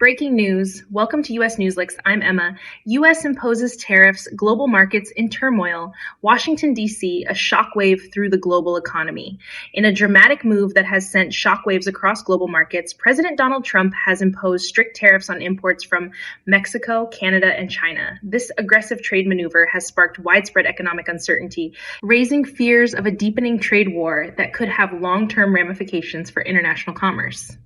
Breaking news. Welcome to Us Newslix. I'm Emma. U.S. imposes tariffs, global markets in turmoil. Washington, D.C., a shockwave through the global economy. In a dramatic move that has sent shockwaves across global markets, President Donald Trump has imposed strict tariffs on imports from Mexico, Canada, and China. This aggressive trade maneuver has sparked widespread economic uncertainty, raising fears of a deepening trade war that could have long-term ramifications for international commerce.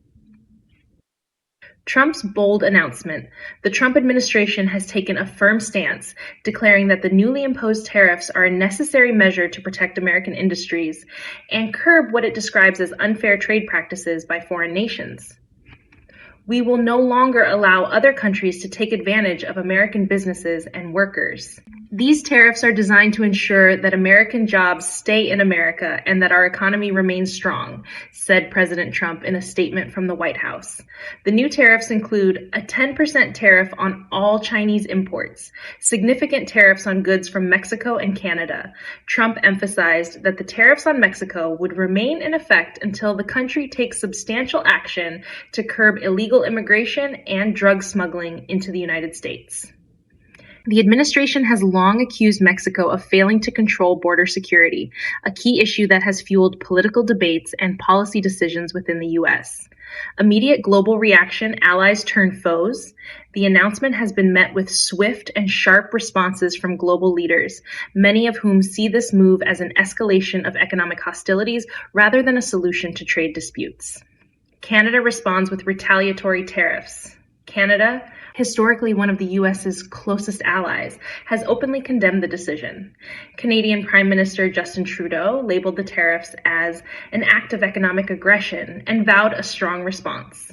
Trump's bold announcement. The Trump administration has taken a firm stance, declaring that the newly imposed tariffs are a necessary measure to protect American industries and curb what it describes as unfair trade practices by foreign nations. We will no longer allow other countries to take advantage of American businesses and workers. These tariffs are designed to ensure that American jobs stay in America and that our economy remains strong, said President Trump in a statement from the White House. The new tariffs include a 10% tariff on all Chinese imports, significant tariffs on goods from Mexico and Canada. Trump emphasized that the tariffs on Mexico would remain in effect until the country takes substantial action to curb illegal immigration and drug smuggling into the United States. The administration has long accused Mexico of failing to control border security, a key issue that has fueled political debates and policy decisions within the U.S. Immediate global reaction, allies turn foes. The announcement has been met with swift and sharp responses from global leaders, many of whom see this move as an escalation of economic hostilities rather than a solution to trade disputes. Canada responds with retaliatory tariffs. Canada, historically one of the U.S.'s closest allies, has openly condemned the decision. Canadian Prime Minister Justin Trudeau labeled the tariffs as an act of economic aggression and vowed a strong response.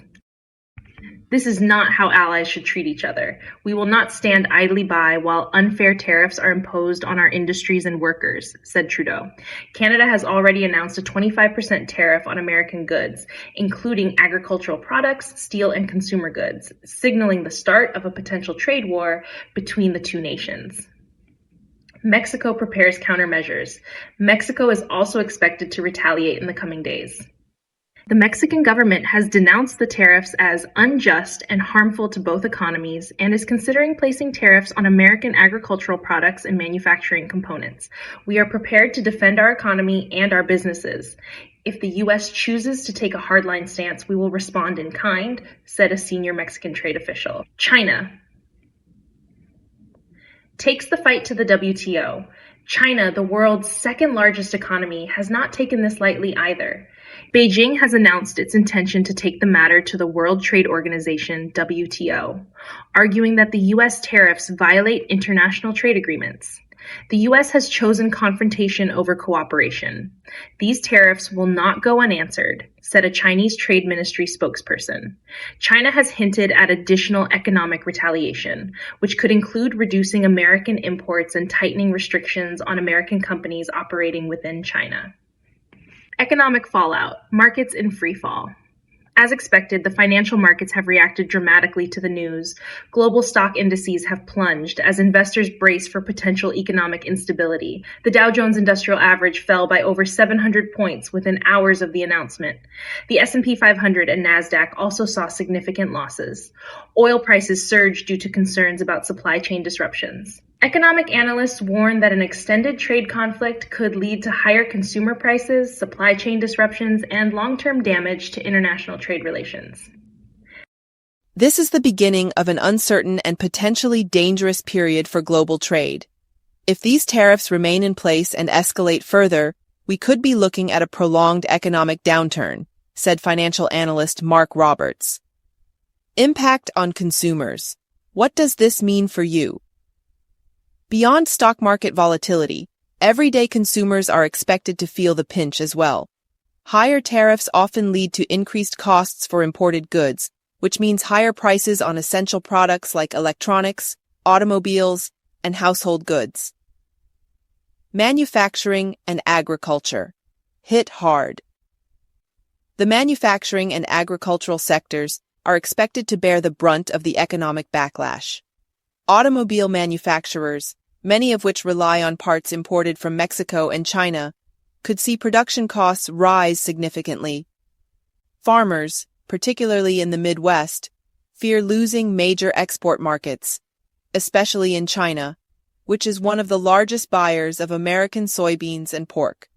This is not how allies should treat each other. We will not stand idly by while unfair tariffs are imposed on our industries and workers, said Trudeau. Canada has already announced a 25% tariff on American goods, including agricultural products, steel, and consumer goods, signaling the start of a potential trade war between the two nations. Mexico prepares countermeasures. Mexico is also expected to retaliate in the coming days. The Mexican government has denounced the tariffs as unjust and harmful to both economies and is considering placing tariffs on American agricultural products and manufacturing components. We are prepared to defend our economy and our businesses. If the U.S. chooses to take a hardline stance, we will respond in kind, said a senior Mexican trade official. China takes the fight to the WTO. China, the world's second largest economy, has not taken this lightly either. Beijing has announced its intention to take the matter to the World Trade Organization, WTO, arguing that the U.S. tariffs violate international trade agreements. The U.S. has chosen confrontation over cooperation. These tariffs will not go unanswered, said a Chinese Trade Ministry spokesperson. China has hinted at additional economic retaliation, which could include reducing American imports and tightening restrictions on American companies operating within China. Economic fallout, markets in free fall. As expected, the financial markets have reacted dramatically to the news. Global stock indices have plunged as investors brace for potential economic instability. The Dow Jones Industrial Average fell by over 700 points within hours of the announcement. The S&P 500 and NASDAQ also saw significant losses. Oil prices surged due to concerns about supply chain disruptions. Economic analysts warn that an extended trade conflict could lead to higher consumer prices, supply chain disruptions, and long-term damage to international trade relations. This is the beginning of an uncertain and potentially dangerous period for global trade. If these tariffs remain in place and escalate further, we could be looking at a prolonged economic downturn, said financial analyst Mark Roberts. Impact on consumers. What does this mean for you? Beyond stock market volatility, everyday consumers are expected to feel the pinch as well. Higher tariffs often lead to increased costs for imported goods, which means higher prices on essential products like electronics, automobiles, and household goods. Manufacturing and agriculture. Hit hard. The manufacturing and agricultural sectors are expected to bear the brunt of the economic backlash. Automobile manufacturers, many of which rely on parts imported from Mexico and China, could see production costs rise significantly. Farmers, particularly in the Midwest, fear losing major export markets, especially in China, which is one of the largest buyers of American soybeans and pork.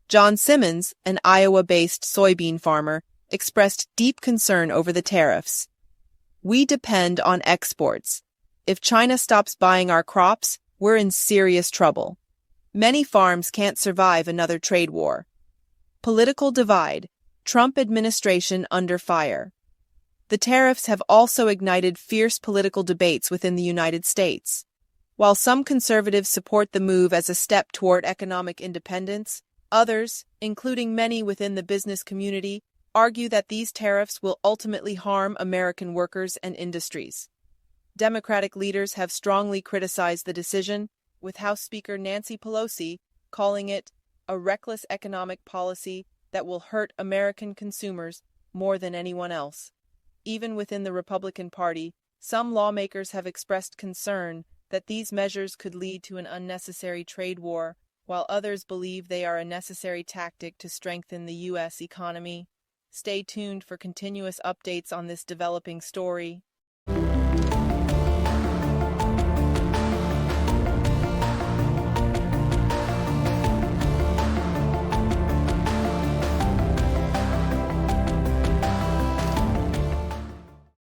John Simmons, an Iowa-based soybean farmer, expressed deep concern over the tariffs. "We depend on exports. If China stops buying our crops, we're in serious trouble. Many farms can't survive another trade war." Political divide. Trump administration under fire. The tariffs have also ignited fierce political debates within the United States. While some conservatives support the move as a step toward economic independence, others, including many within the business community, argue that these tariffs will ultimately harm American workers and industries. Democratic leaders have strongly criticized the decision, with House Speaker Nancy Pelosi calling it a reckless economic policy that will hurt American consumers more than anyone else. Even within the Republican Party, some lawmakers have expressed concern that these measures could lead to an unnecessary trade war, while others believe they are a necessary tactic to strengthen the U.S. economy. Stay tuned for continuous updates on this developing story.